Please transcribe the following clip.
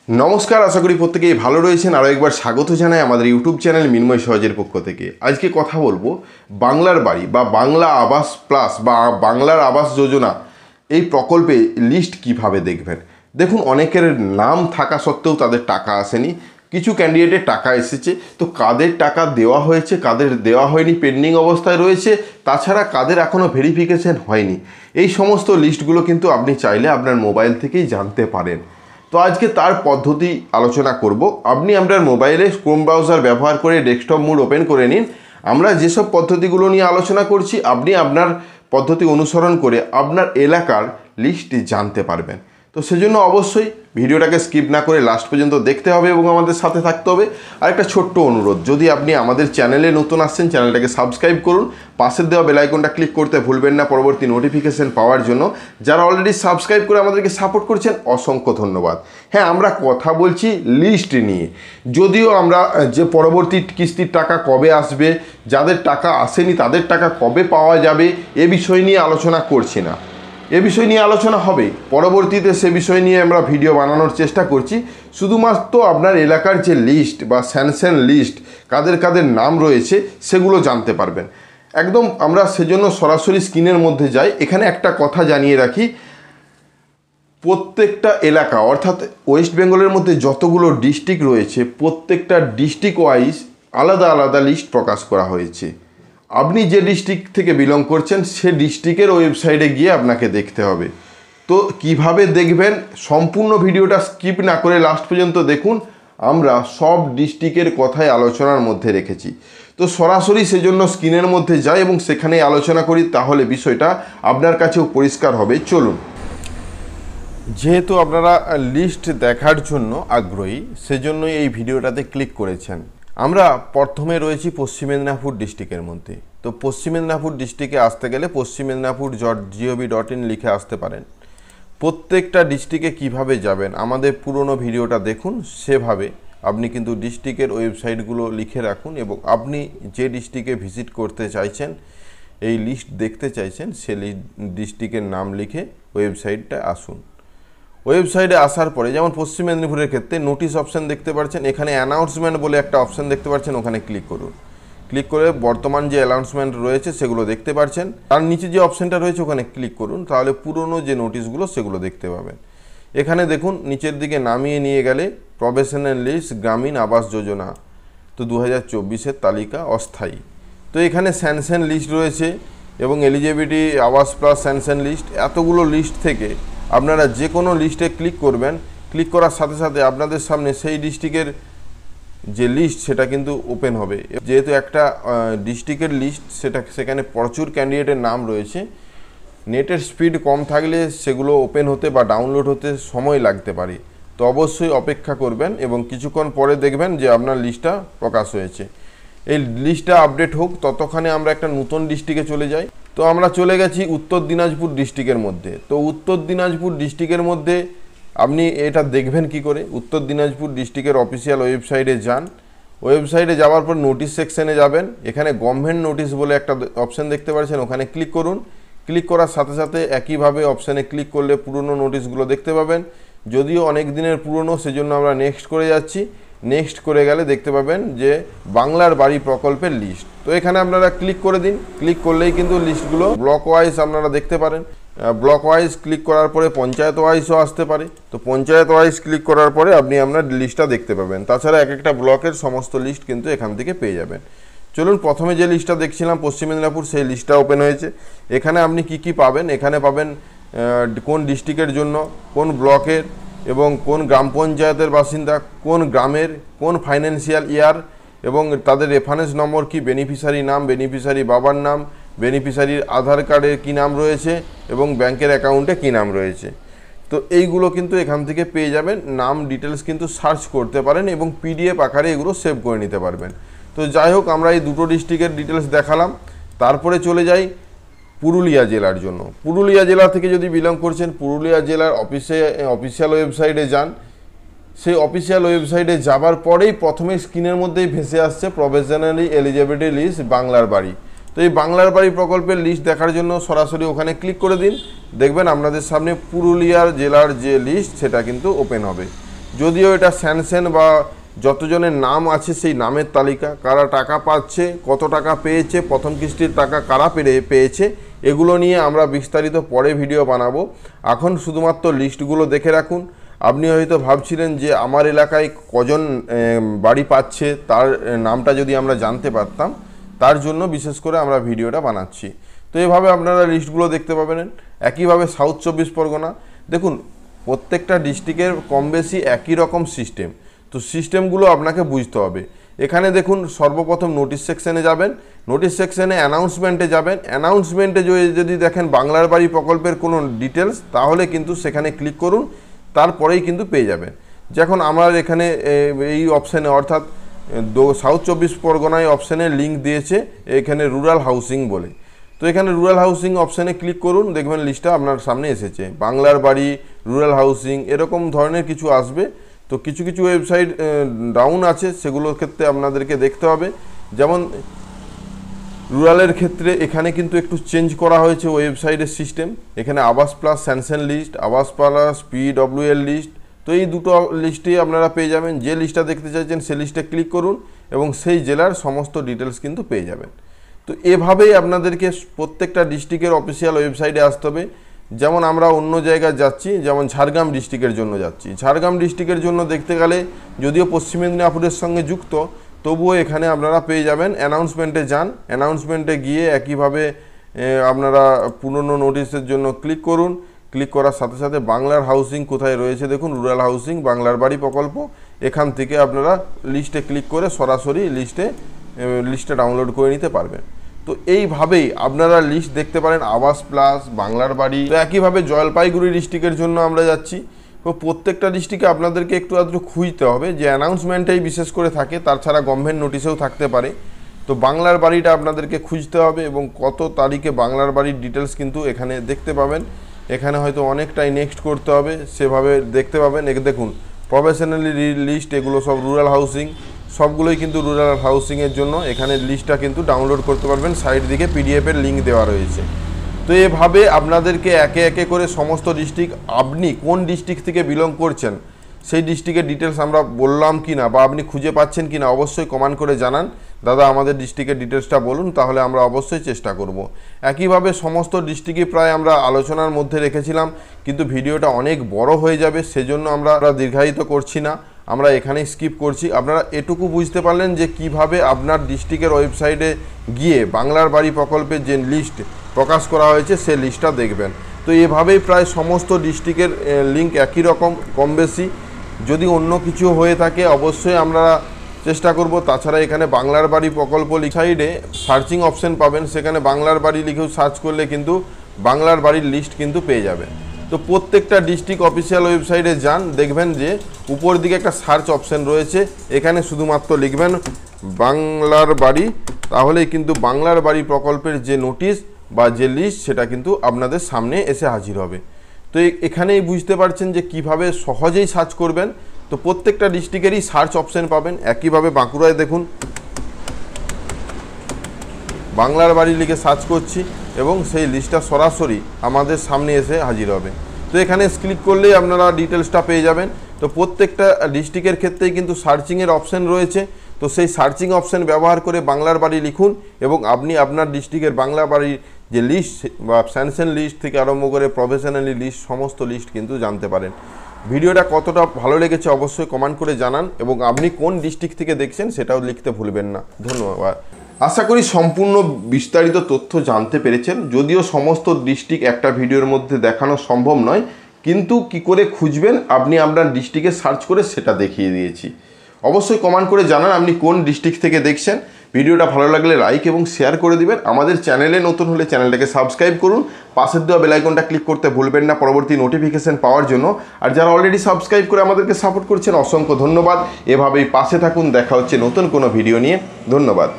नमस्कार आशा करी प्रत्येकेই ভালো রয়েছেন। আরও একবার স্বাগত জানাই আমাদের ইউটিউব চ্যানেল মিনময় সহজের পক্ষ থেকে। আজকে কথা বলবো বাংলার বাড়ি বা বাংলা আবাস প্লাস বা বাংলার আবাস যোজনা এই প্রকল্পে লিস্ট কিভাবে দেখবেন। দেখুন, অনেকের নাম থাকা সত্ত্বেও তাদের টাকা আসেনি, কিছু ক্যান্ডিডেটের টাকা এসেছে, তো কাদের টাকা দেওয়া হয়েছে কাদের দেওয়া হয়নি পেন্ডিং অবস্থায় রয়েছে, তাছাড়া কাদের এখনও ভেরিফিকেশন হয়নি, এই সমস্ত লিস্টগুলো কিন্তু আপনি চাইলে আপনার মোবাইল থেকেই জানতে পারেন। তো আজকে তার পদ্ধতি আলোচনা করব। আপনি আপনার মোবাইলে ক্রোম ব্রাউজার ব্যবহার করে ডেস্কটপ মোড ওপেন করে নিন। আমরা যেসব পদ্ধতিগুলো নিয়ে আলোচনা করছি আপনি আপনার পদ্ধতি অনুসরণ করে আপনার এলাকার লিস্ট জানতে পারবেন। তো সেজন্য অবশ্যই ভিডিওটাকে স্কিপ না করে লাস্ট পর্যন্ত দেখতে হবে এবং আমাদের সাথে থাকতে হবে। আর একটা ছোট্ট অনুরোধ, যদি আপনি আমাদের চ্যানেলে নতুন আসছেন চ্যানেলটাকে সাবস্ক্রাইব করুন, পাশের দেওয়া বেল আইকনটা ক্লিক করতে ভুলবেন না পরবর্তী নোটিফিকেশন পাওয়ার জন্য। যারা অলরেডি সাবস্ক্রাইব করে আমাদেরকে সাপোর্ট করছেন অসংখ্য ধন্যবাদ। হ্যাঁ, আমরা কথা বলছি লিস্ট নিয়ে, যদিও আমরা যে পরবর্তী কিস্তির টাকা কবে আসবে, যাদের টাকা আসেনি তাদের টাকা কবে পাওয়া যাবে এ বিষয় নিয়ে আলোচনা করছি না। এ বিষয় নিয়ে আলোচনা হবে পরবর্তীতে, সে বিষয় নিয়ে আমরা ভিডিও বানানোর চেষ্টা করছি। শুধুমাত্র আপনার এলাকার যে লিস্ট বা স্যাংশন লিস্ট কাদের কাদের নাম রয়েছে সেগুলো জানতে পারবেন একদম। আমরা সেজন্য সরাসরি স্ক্রিনের মধ্যে যাই। এখানে একটা কথা জানিয়ে রাখি, প্রত্যেকটা এলাকা অর্থাৎ ওয়েস্ট বেঙ্গলের মধ্যে যতগুলো ডিস্ট্রিক্ট রয়েছে প্রত্যেকটা ডিস্ট্রিক্ট ওয়াইজ আলাদা আলাদা লিস্ট প্রকাশ করা হয়েছে। আপনি যে ডিস্ট্রিক্ট থেকে বিলং করছেন সে ডিস্ট্রিক্টের ওয়েবসাইটে গিয়ে আপনাকে দেখতে হবে। তো কিভাবে দেখবেন সম্পূর্ণ ভিডিওটা স্কিপ না করে লাস্ট পর্যন্ত দেখুন। আমরা সব ডিস্ট্রিক্টের কথাই আলোচনার মধ্যে রেখেছি, তো সরাসরি সেজন্য স্ক্রিনের মধ্যে যাই এবং সেখানেই আলোচনা করি, তাহলে বিষয়টা আপনার কাছেও পরিষ্কার হবে। চলুন। যেহেতু আপনারা লিস্ট দেখার জন্য আগ্রহী সেজন্যই এই ভিডিওটাতে ক্লিক করেছেন। আমরা প্রথমে রয়েছি পশ্চিম মেদিনীপুর ডিস্ট্রিক্টের মধ্যে। তো পশ্চিম মেদিনীপুর ডিস্ট্রিক্টে আসতে গেলে পশ্চিমমেদিনীপুর.gov.in লিখে আসতে পারেন। প্রত্যেকটা ডিস্ট্রিক্টে কিভাবে যাবেন আমাদের পুরনো ভিডিওটা দেখুন, সেভাবে আপনি কিন্তু ডিস্ট্রিক্টের ওয়েবসাইটগুলো লিখে রাখুন এবং আপনি যে ডিস্ট্রিক্টে ভিজিট করতে চাইছেন, এই লিস্ট দেখতে চাইছেন, সে ডিস্ট্রিক্টের নাম লিখে ওয়েবসাইটটা আসুন। ওয়েবসাইটে আসার পরে যেমন পশ্চিম মেদিনীপুরের ক্ষেত্রে নোটিশ অপশান দেখতে পাচ্ছেন, এখানে অ্যানাউন্সমেন্ট বলে একটা অপশান দেখতে পাচ্ছেন, ওখানে ক্লিক করুন। ক্লিক করে বর্তমান যে অ্যানাউন্সমেন্ট রয়েছে সেগুলো দেখতে পাচ্ছেন। তার নিচে যে অপশানটা রয়েছে ওখানে ক্লিক করুন, তাহলে পুরনো যে নোটিশগুলো সেগুলো দেখতে পাবেন। এখানে দেখুন নিচের দিকে নামিয়ে নিয়ে গেলে প্রফেশনাল লিস্ট গ্রামীণ আবাস যোজনা, তো 2024-এর তালিকা অস্থায়ী। তো এখানে স্যাংশন লিস্ট রয়েছে এবং এলিজিবিলিটি আবাস প্লাস স্যাংশন লিস্ট, এতগুলো লিস্ট থেকে আপনারা যে কোনো লিস্টে ক্লিক করবেন। ক্লিক করার সাথে সাথে আপনাদের সামনে সেই ডিস্ট্রিক্টের যে লিস্ট সেটা কিন্তু ওপেন হবে। যেহেতু একটা ডিস্ট্রিক্টের লিস্ট, সেখানে প্রচুর ক্যান্ডিডেটের নাম রয়েছে, নেটের স্পিড কম থাকলে সেগুলো ওপেন হতে বা ডাউনলোড হতে সময় লাগতে পারে। তো অবশ্যই অপেক্ষা করবেন এবং কিছুক্ষণ পরে দেখবেন যে আপনার লিস্টটা প্রকাশ হয়েছে। এই লিস্টটা আপডেট হোক ততক্ষণে আমরা একটা নতুন ডিস্ট্রিক্টে চলে যাই। তো আমরা চলে গেছি উত্তর দিনাজপুর ডিস্ট্রিক্টের মধ্যে। তো উত্তর দিনাজপুর ডিস্ট্রিক্টের মধ্যে আপনি এটা দেখবেন কি করে, উত্তর দিনাজপুর ডিস্ট্রিক্টের অফিসিয়াল ওয়েবসাইটে যান। ওয়েবসাইটে যাওয়ার পর নোটিশ সেকশনে যাবেন, এখানে গভর্নমেন্ট নোটিশ বলে একটা অপশান দেখতে পাচ্ছেন, ওখানে ক্লিক করুন। ক্লিক করার সাথে সাথে একইভাবে অপশানে ক্লিক করলে পুরনো নোটিশগুলো দেখতে পাবেন। যদিও অনেক দিনের পুরনো সেজন্য আমরা নেক্সট করে যাচ্ছি। নেক্সট করে গেলে দেখতে পাবেন যে বাংলার বাড়ি প্রকল্পের লিস্ট। তো এখানে আপনারা ক্লিক করে দিন। ক্লিক করলেই কিন্তু লিস্টগুলো ব্লক ওয়াইজ আপনারা দেখতে পারেন। ব্লক ওয়াইজ ক্লিক করার পরে পঞ্চায়েত ওয়াইজও আসতে পারে। তো পঞ্চায়েত ওয়াইজ ক্লিক করার পরে আপনি আপনার লিস্টটা দেখতে পাবেন। তাছাড়া এক একটা ব্লকের সমস্ত লিস্ট কিন্তু এখান থেকে পেয়ে যাবেন। চলুন, প্রথমে যে লিস্টটা দেখছিলাম পশ্চিম মেদিনীপুর, সেই লিস্টটা ওপেন হয়েছে। এখানে আপনি কি পাবেন, এখানে পাবেন কোন ডিস্ট্রিক্টের জন্য, কোন ব্লকের এবং কোন গ্রাম পঞ্চায়েতের বাসিন্দা, কোন গ্রামের, কোন ফাইন্যান্সিয়াল ইয়ার এবং তাদের রেফারেন্স নম্বর কি, বেনিফিশিয়ারি নাম, বেনিফিশিয়ারি বাবার নাম, বেনিফিশিয়ারির আধার কার্ডে কী নাম রয়েছে এবং ব্যাংকের অ্যাকাউন্টে কী নাম রয়েছে। তো এইগুলো কিন্তু এখান থেকে পেয়ে যাবেন। নাম ডিটেলস কিন্তু সার্চ করতে পারেন এবং পিডিএফ আকারে এগুলো সেভ করে নিতে পারবেন। তো যাই হোক, আমরা এই দুটো ডিস্ট্রিক্টের ডিটেলস দেখালাম। তারপরে চলে যাই পুরুলিয়া জেলার জন্য। পুরুলিয়া জেলা থেকে যদি বিলং করছেন, পুরুলিয়া জেলার অফিসিয়াল ওয়েবসাইটে যান। সেই অফিসিয়াল ওয়েবসাইটে যাবার পরেই প্রথমে স্ক্রিনের মধ্যেই ভেসে আসছে প্রফেশনালি এলিজিবিলিটি লিস্ট বাংলার বাড়ি। তো এই বাংলার বাড়ি প্রকল্পের লিস্ট দেখার জন্য সরাসরি ওখানে ক্লিক করে দিন। দেখবেন আপনাদের সামনে পুরুলিয়ার জেলার যে লিস্ট সেটা কিন্তু ওপেন হবে। যদিও এটা স্যানশন বা যতজনের নাম আছে সেই নামের তালিকা, কারা টাকা পাচ্ছে, কত টাকা পেয়েছে, প্রথম কিস্তির টাকা কারা পেয়েছে, এগুলো নিয়ে আমরা বিস্তারিত পরে ভিডিও বানাবো। এখন শুধুমাত্র লিস্টগুলো দেখে রাখুন। আপনি হয়তো ভাবছিলেন যে আমার এলাকায় কজন বাড়ি পাচ্ছে তার নামটা যদি আমরা জানতে পারতাম, তার জন্য বিশেষ করে আমরা ভিডিওটা বানাচ্ছি। তো এভাবে আপনারা লিস্টগুলো দেখতে পাবেন। একইভাবে সাউথ 24 পরগনা, দেখুন প্রত্যেকটা ডিস্ট্রিক্টের কম বেশি একই রকম সিস্টেম, তো সিস্টেমগুলো আপনাকে বুঝতে হবে। এখানে দেখুন সর্বপ্রথম নোটিশ সেকশনে যাবেন, নোটিশ সেকশনে অ্যানাউন্সমেন্টে যাবেন। অ্যানাউন্সমেন্টে যদি দেখেন বাংলার বাড়ি প্রকল্পের কোনো ডিটেলস, তাহলে কিন্তু সেখানে ক্লিক করুন, তারপরেই কিন্তু পেয়ে যাবেন। যখন আমার এখানে এই অপশানে অর্থাৎ সাউথ 24 পরগনায় অপশানে লিঙ্ক দিয়েছে এখানে রুরাল হাউসিং বলে, তো এখানে রুরাল হাউসিং অপশানে ক্লিক করুন, দেখবেন লিস্টটা আপনার সামনে এসেছে। বাংলার বাড়ি, রুরাল হাউসিং এরকম ধরনের কিছু আসবে। তো কিছু কিছু ওয়েবসাইট ডাউন আছে, সেগুলোর ক্ষেত্রে আপনাদেরকে দেখতে হবে। যেমন রুরালের ক্ষেত্রে এখানে কিন্তু একটু চেঞ্জ করা হয়েছে ওয়েবসাইটের সিস্টেম। এখানে আবাস প্লাস স্যানশন লিস্ট, আবাস প্লাস PWL লিস্ট, তো এই দুটো লিস্টেই আপনারা পেয়ে যাবেন। যে লিস্টটা দেখতে চাইছেন সেই লিস্টে ক্লিক করুন এবং সেই জেলার সমস্ত ডিটেলস কিন্তু পেয়ে যাবেন। তো এভাবেই আপনাদেরকে প্রত্যেকটা ডিস্ট্রিক্টের অফিসিয়াল ওয়েবসাইটে আসতে হবে। যেমন আমরা অন্য জায়গায় যাচ্ছি, যেমন ঝাড়গ্রাম ডিস্ট্রিক্টের জন্য যাচ্ছি। ঝাড়গ্রাম ডিস্ট্রিক্টের জন্য দেখতে গেলে যদিও পশ্চিম মেদিনীপুরের সঙ্গে যুক্ত, তবুও এখানে আপনারা পেয়ে যাবেন। অ্যানাউন্সমেন্টে যান, অ্যানাউন্সমেন্টে গিয়ে একইভাবে আপনারা পুরনো নোটিশের জন্য ক্লিক করুন। ক্লিক করার সাথে সাথে বাংলার হাউসিং কোথায় রয়েছে দেখুন, রুরাল হাউসিং বাংলার বাড়ি প্রকল্প, এখান থেকে আপনারা লিস্টে ক্লিক করে সরাসরি লিস্টে ডাউনলোড করে নিতে পারবেন। তো এইভাবেই আপনারা লিস্ট দেখতে পারেন আবাস প্লাস, বাংলার বাড়ি। তো একইভাবে জলপাইগুড়ি ডিস্ট্রিক্টের জন্য আমরা যাচ্ছি। তো প্রত্যেকটা ডিস্ট্রিক্টে আপনাদেরকে একটু আধটু খুঁজতে হবে, যে অ্যানাউন্সমেন্টেই বিশেষ করে থাকে, তাছাড়া গভর্নমেন্ট নোটিশেও থাকতে পারে। তো বাংলার বাড়িটা আপনাদেরকে খুঁজতে হবে এবং কত তারিখে বাংলার বাড়ির ডিটেলস কিন্তু এখানে দেখতে পাবেন। এখানে হয়তো অনেকটাই নেক্সট করতে হবে, সেভাবে দেখতে পাবেন। দেখুন প্রফেশনালি লিস্ট, এগুলো সব রুরাল হাউসিং, সবগুলোই কিন্তু রুরাল হাউসিংয়ের জন্য এখানে লিস্টটা কিন্তু ডাউনলোড করতে পারবেন। সাইড দিকে PDF এর লিঙ্ক দেওয়া রয়েছে। তো এভাবে আপনাদেরকে একে একে করে সমস্ত ডিস্ট্রিক্ট, আপনি কোন ডিস্ট্রিক্ট থেকে বিলং করছেন সেই ডিস্ট্রিক্টের ডিটেলস আমরা বললাম কি না, বা আপনি খুঁজে পাচ্ছেন কি না, অবশ্যই কমেন্ট করে জানান, দাদা আমাদের ডিস্ট্রিক্টের ডিটেলসটা বলুন, তাহলে আমরা অবশ্যই চেষ্টা করব। একইভাবে সমস্ত ডিস্ট্রিক্টই প্রায় আমরা আলোচনার মধ্যে রেখেছিলাম, কিন্তু ভিডিওটা অনেক বড় হয়ে যাবে, সেজন্য আমরা দীর্ঘায়িত করছি না, আমরা এখানেই স্কিপ করছি। আপনারা এটুকু বুঝতে পারলেন যে কিভাবে আপনার ডিস্ট্রিক্টের ওয়েবসাইটে গিয়ে বাংলার বাড়ি প্রকল্পের যে লিস্ট প্রকাশ করা হয়েছে সেই লিস্টটা দেখবেন। তো এভাবেই প্রায় সমস্ত ডিস্ট্রিক্টের লিঙ্ক একই রকম কম বেশি। যদি অন্য কিছু হয়ে থাকে অবশ্যই আমরা চেষ্টা করব। তাছাড়া এখানে বাংলার বাড়ি প্রকল্প সাইডে সার্চিং অপশন পাবেন, সেখানে বাংলার বাড়ি লিখেও সার্চ করলে কিন্তু বাংলার বাড়ির লিস্ট কিন্তু পেয়ে যাবেন। তো প্রত্যেকটা ডিস্ট্রিক্ট অফিসিয়াল ওয়েবসাইটে যান, দেখবেন যে উপর দিকে একটা সার্চ অপশন রয়েছে, এখানে শুধুমাত্র লিখবেন বাংলার বাড়ি, তাহলেই কিন্তু বাংলার বাড়ি প্রকল্পের যে নোটিশ বা যে লিস্ট সেটা কিন্তু আপনাদের সামনে এসে হাজির হবে। তো এখানেই বুঝতে পারছেন যে কিভাবে সহজেই সার্চ করবেন। তো প্রত্যেকটা ডিস্ট্রিক্টেরই সার্চ অপশন পাবেন। একইভাবে বাঁকুড়ায় দেখুন বাংলার বাড়ি লিখে সার্চ করছি এবং সেই লিস্টটা সরাসরি আমাদের সামনে এসে হাজির হবে। তো এখানে ক্লিক করলেই আপনারা ডিটেলসটা পেয়ে যাবেন। তো প্রত্যেকটা ডিস্ট্রিক্টের ক্ষেত্রেই কিন্তু সার্চিংয়ের অপশন রয়েছে। তো সেই সার্চিং অপশন ব্যবহার করে বাংলার বাড়ি লিখুন এবং আপনি আপনার ডিস্ট্রিক্টের বাংলা বাড়ির যে লিস্ট বা স্যানশন লিস্ট থেকে আরম্ভ করে প্রফেশনালি লিস্ট সমস্ত লিস্ট কিন্তু জানতে পারেন। ভিডিওটা কতটা ভালো লেগেছে অবশ্যই কমেন্ট করে জানান এবং আপনি কোন ডিস্ট্রিক্ট থেকে দেখছেন সেটাও লিখতে ভুলবেন না। ধন্যবাদ। আশা করি সম্পূর্ণ বিস্তারিত তথ্য জানতে পেরেছেন। যদিও সমস্ত ডিস্ট্রিক্ট একটা ভিডিওর মধ্যে দেখানো সম্ভব নয়, কিন্তু কি করে খুঁজবেন আপনি আপনার ডিস্ট্রিক্টে সার্চ করে সেটা দেখিয়ে দিয়েছি। অবশ্যই কমেন্ট করে জানান আপনি কোন ডিস্ট্রিক্ট থেকে দেখছেন। ভিডিওটা ভালো লাগলে লাইক এবং শেয়ার করে দিবেন। আমাদের চ্যানেলে নতুন হলে চ্যানেলটাকে সাবস্ক্রাইব করুন, পাশের দেওয়া বেল আইকনটা ক্লিক করতে ভুলবেন না পরবর্তী নোটিফিকেশন পাওয়ার জন্য। আর যারা অলরেডি সাবস্ক্রাইব করে আমাদেরকে সাপোর্ট করছেন অসংখ্য ধন্যবাদ। এভাবেই পাশে থাকুন। দেখা হচ্ছে নতুন কোনো ভিডিও নিয়ে। ধন্যবাদ।